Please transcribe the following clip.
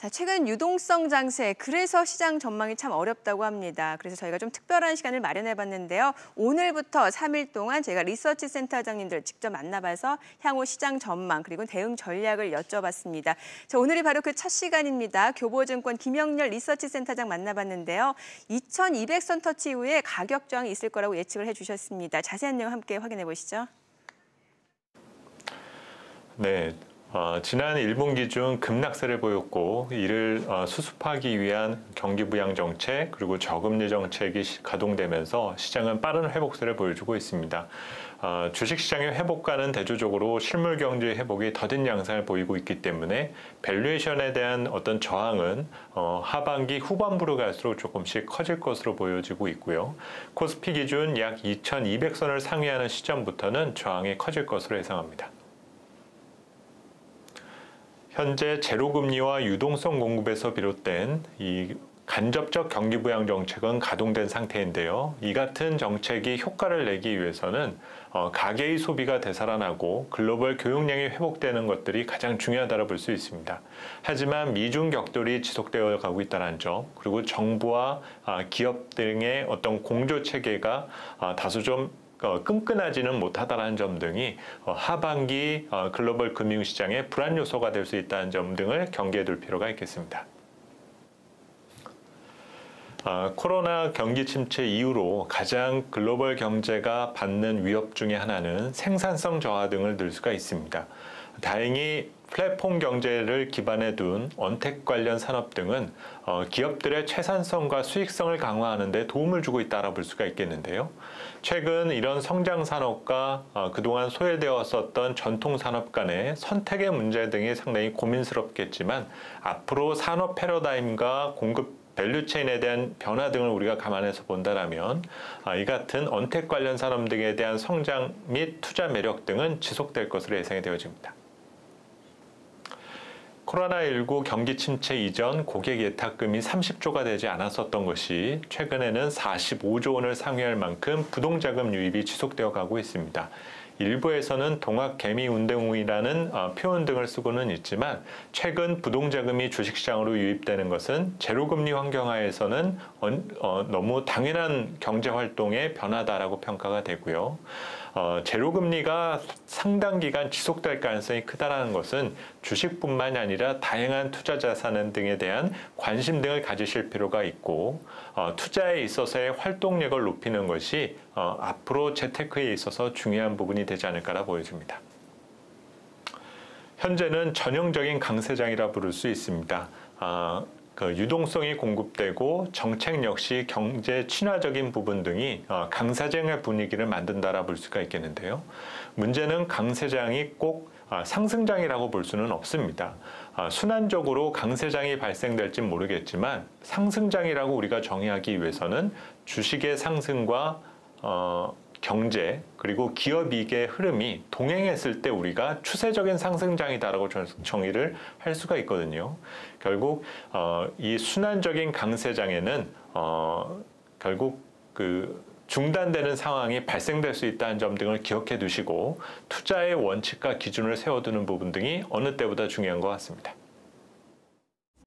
자, 최근 유동성 장세, 그래서 시장 전망이 참 어렵다고 합니다. 그래서 저희가 좀 특별한 시간을 마련해봤는데요. 오늘부터 3일 동안 저희가 리서치 센터장님들 직접 만나봐서 향후 시장 전망 그리고 대응 전략을 여쭤봤습니다. 자, 오늘이 바로 그 첫 시간입니다. 교보증권 김영렬 리서치 센터장 만나봤는데요. 2200선 터치 이후에 가격 저항이 있을 거라고 예측을 해주셨습니다. 자세한 내용 함께 확인해 보시죠. 네. 지난 1분기 중 급락세를 보였고 이를 수습하기 위한 경기 부양 정책 그리고 저금리 정책이 가동되면서 시장은 빠른 회복세를 보여주고 있습니다. 주식시장의 회복과는 대조적으로 실물 경제 회복이 더딘 양상을 보이고 있기 때문에 밸류에이션에 대한 어떤 저항은 하반기 후반부로 갈수록 조금씩 커질 것으로 보여지고 있고요. 코스피 기준 약 2200선을 상회하는 시점부터는 저항이 커질 것으로 예상합니다. 현재 제로금리와 유동성 공급에서 비롯된 이 간접적 경기 부양 정책은 가동된 상태인데요. 이 같은 정책이 효과를 내기 위해서는 가계의 소비가 되살아나고 글로벌 교역량이 회복되는 것들이 가장 중요하다고 볼 수 있습니다. 하지만 미중 격돌이 지속되어 가고 있다는 점, 그리고 정부와 기업 등의 어떤 공조 체계가 다소 좀 끈끈하지는 못하다는 점 등이 하반기 글로벌 금융시장의 불안 요소가 될 수 있다는 점 등을 경계해 둘 필요가 있겠습니다. 코로나 경기 침체 이후로 가장 글로벌 경제가 받는 위협 중에 하나는 생산성 저하 등을 들 수가 있습니다. 다행히 플랫폼 경제를 기반에 둔 언택 관련 산업 등은 기업들의 채산성과 수익성을 강화하는 데 도움을 주고 있다고 볼 수가 있겠는데요. 최근 이런 성장 산업과 그동안 소외되었었던 전통 산업 간의 선택의 문제 등이 상당히 고민스럽겠지만 앞으로 산업 패러다임과 공급 밸류체인에 대한 변화 등을 우리가 감안해서 본다면 이 같은 언택 관련 산업 등에 대한 성장 및 투자 매력 등은 지속될 것으로 예상이 되어집니다. 코로나19 경기 침체 이전 고객 예탁금이 30조가 되지 않았었던 것이 최근에는 45조 원을 상회할 만큼 부동자금 유입이 지속되어 가고 있습니다. 일부에서는 동학개미운동이라는 표현 등을 쓰고는 있지만 최근 부동자금이 주식시장으로 유입되는 것은 제로금리 환경하에서는 너무 당연한 경제활동의 변화다라고 평가가 되고요. 제로금리가 상당 기간 지속될 가능성이 크다는 것은 주식뿐만이 아니라 다양한 투자자산 등에 대한 관심 등을 가지실 필요가 있고 투자에 있어서의 활동력을 높이는 것이 앞으로 재테크에 있어서 중요한 부분이 되지 않을까라 보여집니다. 현재는 전형적인 강세장이라 부를 수 있습니다. 유동성이 공급되고 정책 역시 경제 친화적인 부분 등이 강세장의 분위기를 만든다라 볼 수가 있겠는데요. 문제는 강세장이 꼭 상승장이라고 볼 수는 없습니다. 순환적으로 강세장이 발생될지 모르겠지만 상승장이라고 우리가 정의하기 위해서는 주식의 상승과 경제 그리고 기업이익의 흐름이 동행했을 때 우리가 추세적인 상승장이다라고 정의를 할 수가 있거든요. 결국 이 순환적인 강세장에는 결국 중단되는 상황이 발생될 수 있다는 점 등을 기억해 두시고 투자의 원칙과 기준을 세워두는 부분 등이 어느 때보다 중요한 것 같습니다.